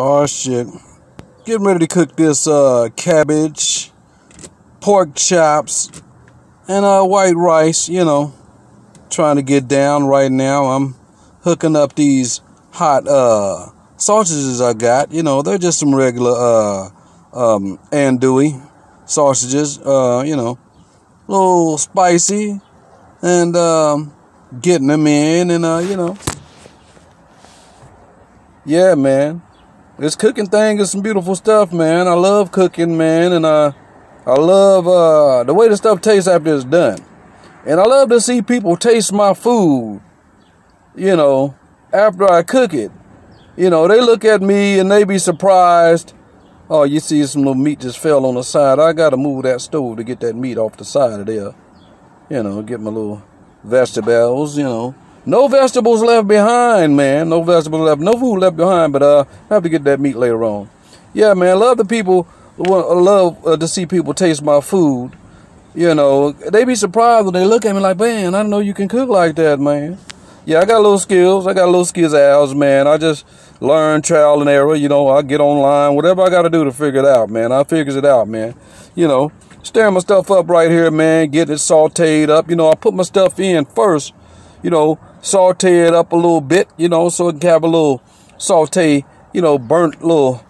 Oh shit. Getting ready to cook this cabbage, pork chops, and white rice, you know. Trying to get down right now. I'm hooking up these hot sausages I got. You know, they're just some regular andouille sausages, you know, a little spicy, and getting them in, and you know. Yeah, man. This cooking thing is some beautiful stuff, man. I love cooking, man, and I love the way the stuff tastes after it's done. And I love to see people taste my food, you know, after I cook it. You know, they look at me and they be surprised. Oh, you see some little meat just fell on the side. I got to move that stove to get that meat off the side of there. You know, get my little vegetables, you know. No vegetables left behind, man. No vegetables left. No food left behind, but I have to get that meat later on. Yeah, man, love the people. Love to see people taste my food. You know, they be surprised when they look at me like, man, I didn't know you can cook like that, man. Yeah, I got little skills. I got little skills out, man. I just learn trial and error. You know, I get online, whatever I got to do to figure it out, man. I figures it out, man. You know, stirring my stuff up right here, man. Getting it sauteed up. You know, I put my stuff in first. You know, saute it up a little bit, you know, so it can have a little saute, you know, burnt little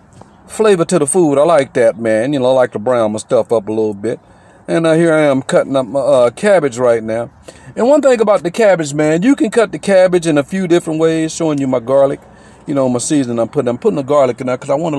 flavor to the food. I like that, man. You know, I like to brown my stuff up a little bit. And here I am cutting up my cabbage right now. And one thing about the cabbage, man, you can cut the cabbage in a few different ways, showing you my garlic, you know, my seasoning I'm putting the garlic in there because I want a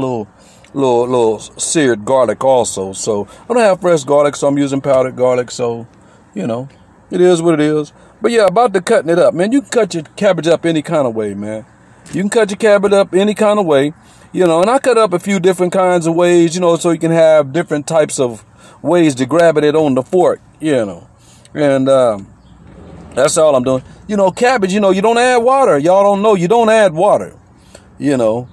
little seared garlic also. So I don't have fresh garlic, so I'm using powdered garlic. So, you know, it is what it is. But yeah, about the cutting it up, man. You can cut your cabbage up any kind of way, man. You can cut your cabbage up any kind of way, you know. And I cut up a few different kinds of ways, you know, so you can have different types of ways to grabbing it on the fork, you know. And that's all I'm doing. You know, cabbage, you know, you don't add water. Y'all don't know, you don't add water, you know.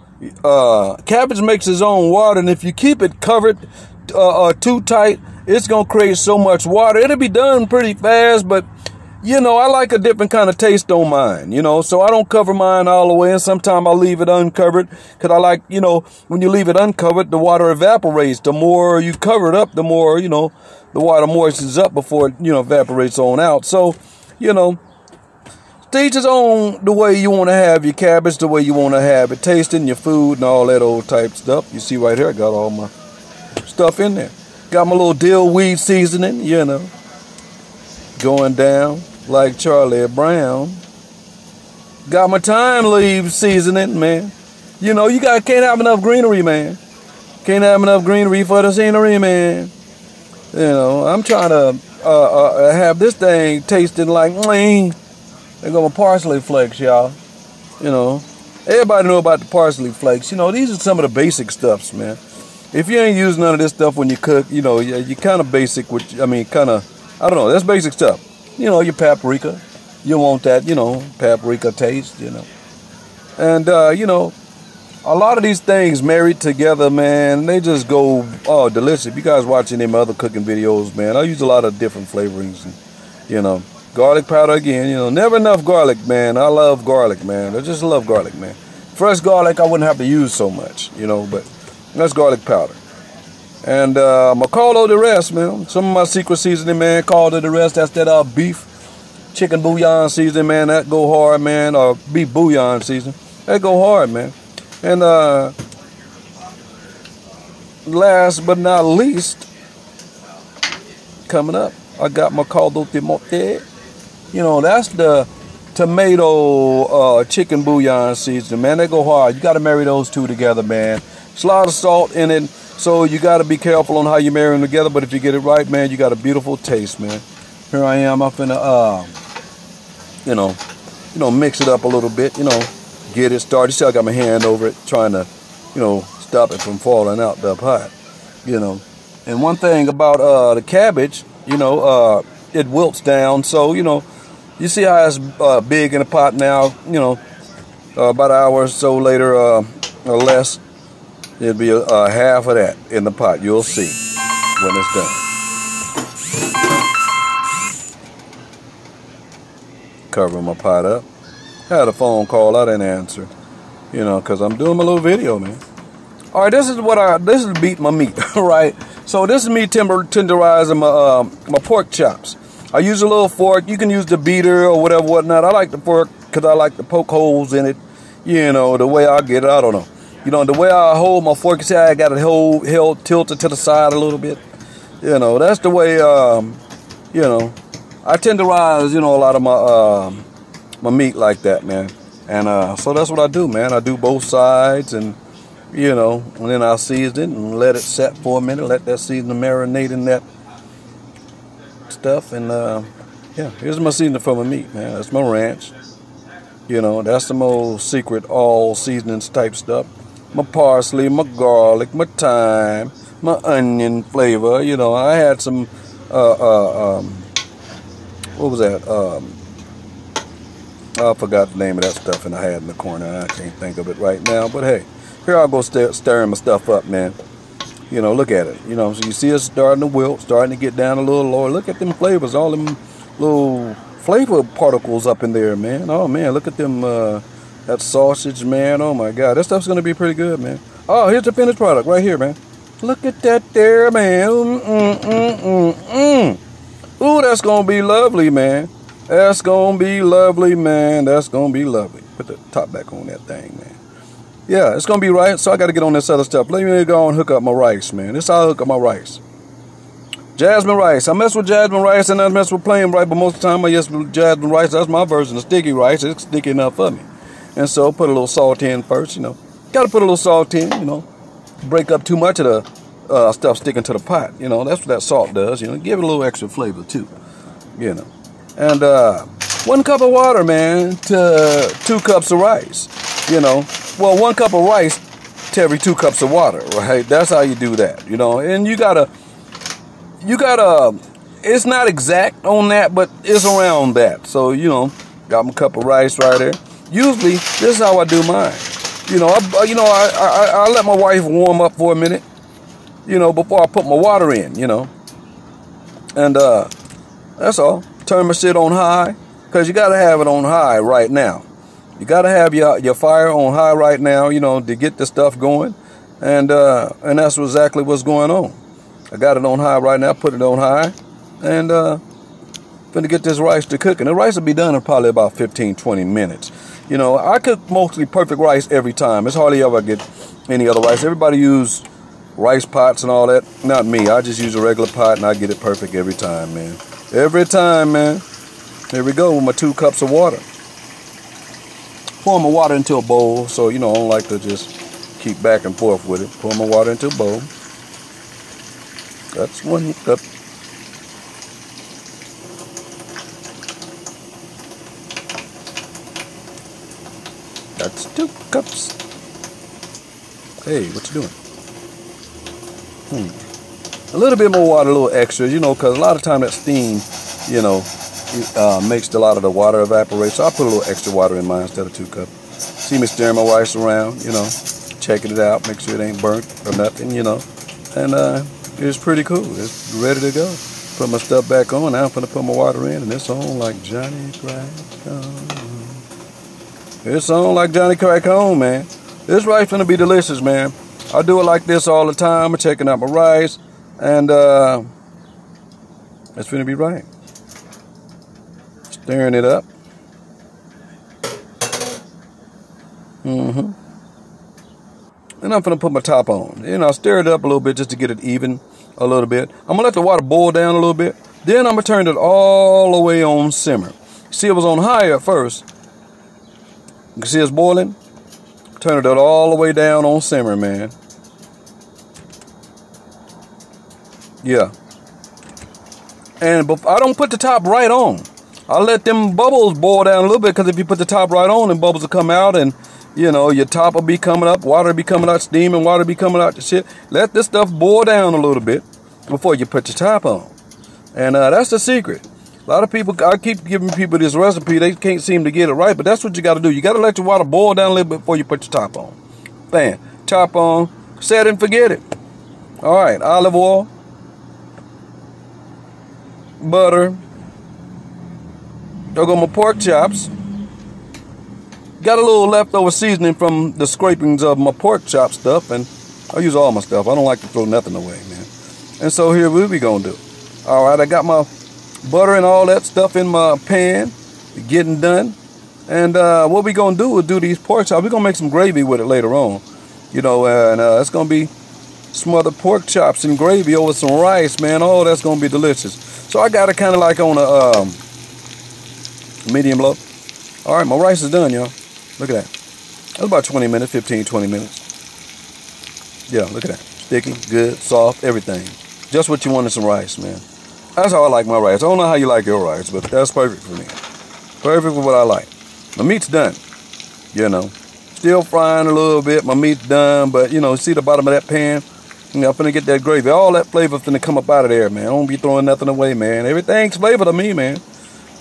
Cabbage makes its own water, and if you keep it covered too tight, it's going to create so much water. It'll be done pretty fast, but you know, I like a different kind of taste on mine, you know, so I don't cover mine all the way, and sometimes I leave it uncovered, because I like, you know, when you leave it uncovered, the water evaporates. The more you cover it up, the more, you know, the water moistens up before it, you know, evaporates on out. So, you know, each his own the way you want to have your cabbage, the way you want to have it tasting, your food, and all that old type stuff. You see right here, I got all my stuff in there. Got my little dill weed seasoning, you know, going down like Charlie Brown. Got my thyme leaf seasoning, man. You know, you can't have enough greenery, man. Can't have enough greenery for the scenery, man. You know, I'm trying to have this thing tasting like, there go my Parsley Flakes, y'all. You know, everybody know about the Parsley Flakes. You know, these are some of the basic stuffs, man. If you ain't using none of this stuff when you cook, you know, you kind of basic, I don't know, that's basic stuff. You know, your paprika, you want that, you know, paprika taste, you know. And, you know, a lot of these things married together, man, they just go, oh, delicious. If you guys watching them other cooking videos, man, I use a lot of different flavorings. And, you know, garlic powder again, you know, never enough garlic, man. I love garlic, man. I just love garlic, man. Fresh garlic, I wouldn't have to use so much, you know, but that's garlic powder. And my call de rest, man. Some of my secret seasoning, man. Call de rest. That's that beef chicken bouillon seasoning, man. That go hard, man. Or beef bouillon seasoning. That go hard, man. And last but not least, coming up, I got my caldo de mote. You know, that's the tomato chicken bouillon seasoning, man. They go hard. You got to marry those two together, man. There's a lot of salt in it. So you got to be careful on how you marry them together. But if you get it right, man, you got a beautiful taste, man. Here I am. I'm finna, you know, mix it up a little bit. You know, get it started. See, I got my hand over it, trying to, you know, stop it from falling out the pot. You know, and one thing about the cabbage, you know, it wilts down. So, you know, you see how it's big in the pot now. You know, about an hour or so later, or less. It'll be half of that in the pot. You'll see when it's done. Covering my pot up. Had a phone call. I didn't answer. You know, because I'm doing my little video, man. All right, this is beat my meat, right? So this is me tenderizing my pork chops. I use a little fork. You can use the beater or whatever, whatnot. I like the fork because I like to poke holes in it. You know, the way I get it, I don't know. You know, the way I hold my fork, you see I got it held tilted to the side a little bit. You know, that's the way, you know, I tenderize, you know, a lot of my meat like that, man. And so that's what I do, man. I do both sides, and you know, and then I'll season it and let it set for a minute. Let that seasoning marinate in that stuff. And yeah, here's my seasoning for my meat, man. That's my ranch. You know, that's the most secret all seasonings type stuff. My parsley, my garlic, my thyme, my onion flavor. You know, I had some what was that? I forgot the name of that stuff, and I had in the corner. I can't think of it right now. But hey, here I'll go stirring my stuff up, man. You know, look at it. You know, so you see it starting to wilt, starting to get down a little lower. Look at them flavors, all them little flavor particles up in there, man. Oh man, look at them. That sausage, man. Oh my God, that stuff's gonna be pretty good, man. Oh, here's the finished product right here, man. Look at that there, man. Ooh, that's gonna be lovely, man. That's gonna be lovely, man. That's gonna be lovely. Put the top back on that thing, man. Yeah, it's gonna be right. So I gotta get on this other stuff. Let me go and hook up my rice, man. This is how I hook up my rice. Jasmine rice. I mess with jasmine rice and I mess with plain rice, but most of the time I use jasmine rice. That's my version of sticky rice. It's sticky enough for me. And so put a little salt in first, you know. Gotta put a little salt in, you know. Break up too much of the stuff sticking to the pot. You know, that's what that salt does. You know, give it a little extra flavor too. You know. And 1 cup of water, man, to 2 cups of rice. You know, well, 1 cup of rice to every 2 cups of water, right? That's how you do that, you know. And you gotta, it's not exact on that, but it's around that. So, you know, got my cup of rice right there. Usually, this is how I do mine. You know, I let my wife warm up for a minute, you know, before I put my water in, you know. And that's all. Turn my shit on high, because you got to have it on high right now. You got to have your fire on high right now, you know, to get the stuff going. And that's exactly what's going on. I got it on high right now, put it on high, and finna get this rice to cooking. The rice will be done in probably about 15-20 minutes. You know, I cook mostly perfect rice every time. It's hardly ever get any other rice. Everybody use rice pots and all that. Not me. I just use a regular pot and I get it perfect every time, man. Every time, man. Here we go with my 2 cups of water. Pour my water into a bowl. So, you know, I don't like to just keep back and forth with it. Pour my water into a bowl. That's 1 cup. That's 2 cups. Hey, what you doing? A little bit more water, a little extra, you know, because a lot of time that steam, you know, makes a lot of the water evaporate. So I put a little extra water in mine instead of 2 cups. See me stirring my rice around, you know, checking it out, make sure it ain't burnt or nothing, you know. And it's pretty cool. It's ready to go. Put my stuff back on. Now I'm going to put my water in, and it's on like Johnny Crack Home. It's on like Johnny Crack Home, man. This rice gonna be delicious, man. I do it like this all the time. I'm checking out my rice, and it's gonna be right. Stirring it up. And I'm gonna put my top on. You know, stir it up a little bit just to get it even a little bit. I'm gonna let the water boil down a little bit. Then I'm gonna turn it all the way on simmer. See, it was on high at first. You can see it's boiling. Turn it all the way down on simmer, man. Yeah. And I don't put the top right on. I let them bubbles boil down a little bit, because if you put the top right on, then bubbles will come out, and you know, your top will be coming up, water will be coming out, steam and water will be coming out, the shit. Let this stuff boil down a little bit before you put your top on. And that's the secret. A lot of people, I keep giving people this recipe, they can't seem to get it right, but that's what you got to do. You got to let your water boil down a little bit before you put your top on. Bam. Top on, set and forget it. All right, olive oil, butter. There go my pork chops. Got a little leftover seasoning from the scrapings of my pork chop stuff, and I use all my stuff. I don't like to throw nothing away, man. And so here we gonna do. All right, I got my butter and all that stuff in my pan, getting done. And what we gonna do is do these pork chops. We're gonna make some gravy with it later on, you know, and it's gonna be smothered pork chops and gravy over some rice, man. Oh, that's gonna be delicious. So I got it kind of like on a medium low. All right, my rice is done, y'all. Look at that. That's about 20 minutes, 15, 20 minutes. Yeah, look at that. Sticky, good, soft, everything. Just what you want in some rice, man. That's how I like my rice. I don't know how you like your rice, but that's perfect for me. Perfect for what I like. My meat's done, you know. Still frying a little bit. My meat's done, but, you know, see the bottom of that pan? You know, I'm finna get that gravy. All that flavor finna come up out of there, man. I don't be throwing nothing away, man. Everything's flavor to me, man.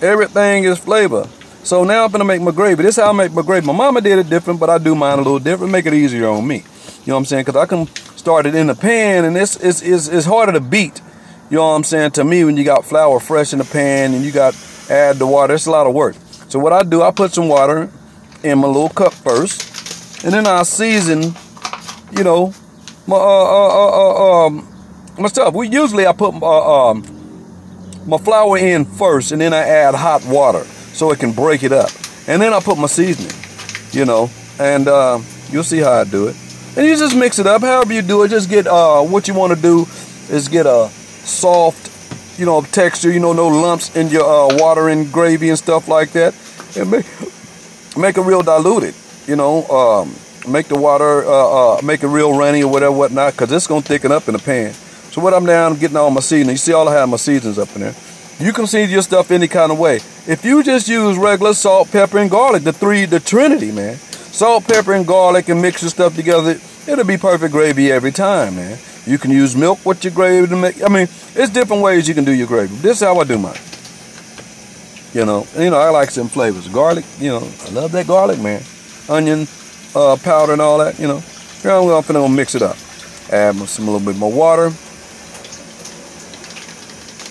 Everything is flavor. So now I'm finna make my gravy. This is how I make my gravy. My mama did it different, but I do mine a little different. Make it easier on me. You know what I'm saying? Because I can start it in the pan, and it's harder to beat. You know what I'm saying? To me, when you got flour fresh in the pan and you got add the water, it's a lot of work. So what I do, I put some water in my little cup first, and then I season, you know, my stuff. Usually I put my flour in first, and then I add hot water so it can break it up, and then I put my seasoning, you know, and you'll see how I do it. And you just mix it up. However you do it, just get what you want to do is get a soft, you know, texture, you know, no lumps in your water and gravy and stuff like that, and make it real diluted, you know. Make the water, make it real runny or whatever, whatnot, because it's going to thicken up in the pan. So what I'm down, getting all my seasoning. You see all I have my seasonings up in there. You can season your stuff any kind of way. If you just use regular salt, pepper, and garlic, the trinity, man. Salt, pepper, and garlic, and mix your stuff together, it'll be perfect gravy every time, man. You can use milk with your gravy to make, I mean, it's different ways you can do your gravy. This is how I do mine. You know, I like some flavors. Garlic, you know, I love that garlic, man. Onion, powder and all that, you know. Here I'm gonna mix it up. Add a little bit more water.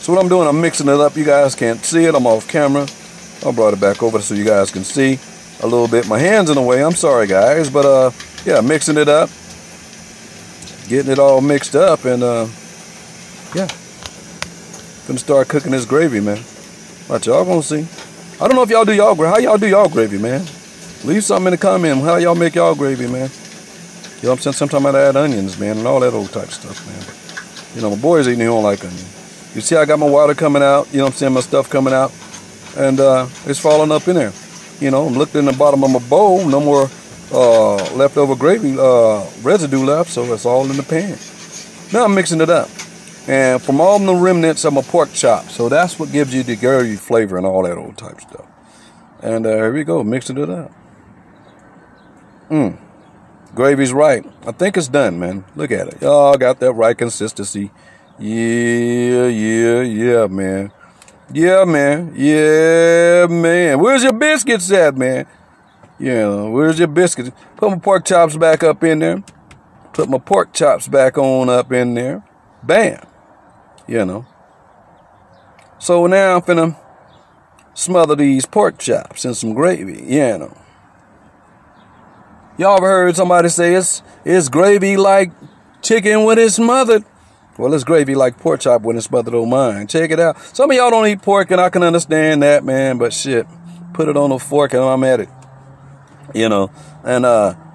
So what I'm doing, I'm mixing it up. You guys can't see it. I'm off camera. I brought it back over so you guys can see a little bit. My hand's in the way. I'm sorry, guys, but yeah, mixing it up, getting it all mixed up, and yeah, gonna start cooking this gravy, man. What y'all gonna see? I don't know if y'all do y'all gravy. How y'all do y'all gravy, man? Leave something in the comment. How y'all make y'all gravy, man? You know what I'm saying? Sometimes I add onions, man, and all that old type of stuff, man. But, you know, my boys eating, they don't like onion. You see I got my water coming out, you know what I'm saying, my stuff coming out, and it's falling up in there. You know, I'm looking in the bottom of my bowl, no more leftover gravy residue left, so it's all in the pan. Now I'm mixing it up. And from all the remnants of my pork chop, so that's what gives you the gravy flavor and all that old type stuff. And here we go, mixing it up. Gravy's right. I think it's done, man. Look at it. Y'all got that right consistency. Yeah, man. Yeah, man. Yeah, man. Where's your biscuits at, man? Yeah, where's your biscuits? Put my pork chops back up in there. Put my pork chops back on up in there. Bam. You know. So now I'm finna smother these pork chops in some gravy. You know. Y'all ever heard somebody say it's gravy like chicken when it's smothered? Well, it's gravy like pork chop when it's smothered on mine. Check it out. Some of y'all don't eat pork, and I can understand that, man. But shit, put it on a fork and I'm at it. You know, and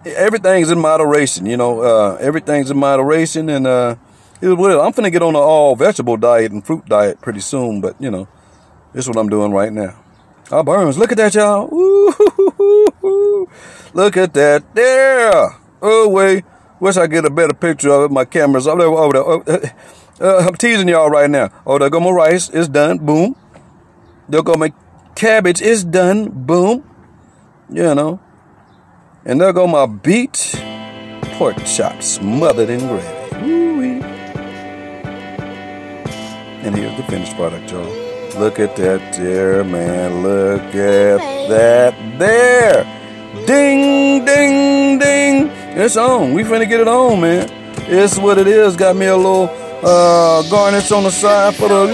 everything's in moderation. You know, everything's in moderation, and I'm finna get on an all vegetable diet and fruit diet pretty soon. But you know, this is what I'm doing right now. Ah, burns. Look at that, y'all. Ooh, look at that there. Oh wait. Wish I get a better picture of it. My camera's over there. I'm teasing y'all right now. Oh, there go my rice. It's done. Boom. There go my cabbage. It's done. Boom. You know. And there go my beet pork chops smothered in gravy. Woo-wee. And here's the finished product, y'all. Look at that there, man. Look at that there. Ding, ding, ding. It's on. We finna get it on, man. It's what it is. Got me a little garnish on the side for the,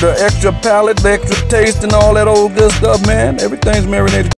the extra palate, the extra taste, and all that old good stuff, man. Everything's marinated.